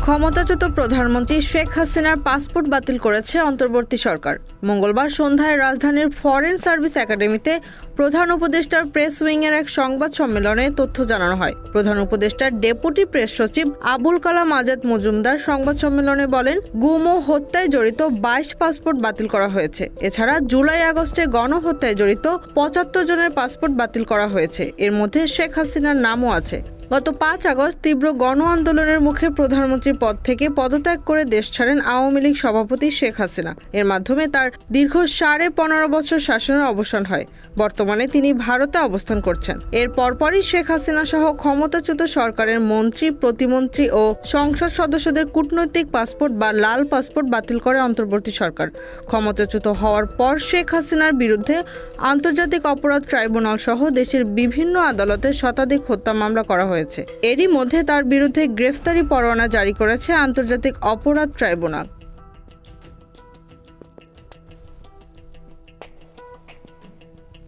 ক্ষমতাচ্যুত প্রধানমন্ত্রী শেখ হাসিনার পাসপোর্ট বাতিল করেছে অন্তর্বর্তী সরকার। মঙ্গলবার সন্ধ্যায় রাজধানীর ফরেন সার্ভিস একাডেমিতে প্রধান উপদেষ্টার প্রেস উইংয়ের এক সংবাদ সম্মেলনে তথ্য জানানো হয়। প্রধান উপদেষ্টার ডেপুটি প্রেস সচিব আবুল কালাম আজাদ মজুমদার সংবাদ সম্মেলনে বলেন, গুম ও হত্যায় জড়িত 22 পাসপোর্ট বাতিল করা হয়েছে। এছাড়া জুলাই আগস্টে গণহত্যায় জড়িত 75 জনের পাসপোর্ট বাতিল করা হয়েছে। এর মধ্যে শেখ হাসিনার নামও আছে। গত 5 আগস্ট তীব্র গণ আন্দোলনের মুখে প্রধানমন্ত্রীর পদ থেকে পদত্যাগ করে দেশ ছাড়েন আওয়ামী লীগ সভাপতি শেখ হাসিনা। এর মাধ্যমে তার দীর্ঘ 15.5 বছর শাসনের অবসান হয়। বর্তমানে তিনি ভারতে অবস্থান করছেন। এর পরপরই শেখ হাসিনা সহ ক্ষমতাচ্যুত সরকারের মন্ত্রী, প্রতিমন্ত্রী ও সংসদ সদস্যদের কূটনৈতিক পাসপোর্ট বা লাল পাসপোর্ট বাতিল করে অন্তর্বর্তী সরকার। ক্ষমতাচ্যুত হওয়ার পর শেখ হাসিনার বিরুদ্ধে আন্তর্জাতিক অপরাধ ট্রাইব্যুনাল সহ দেশের বিভিন্ন আদালতে শতাধিক হত্যা মামলা করা হয়েছে। এরই মধ্যে তার বিরুদ্ধে গ্রেফতারি পরোয়ানা জারি করেছে আন্তর্জাতিক অপরাধ ট্রাইব্যুনাল।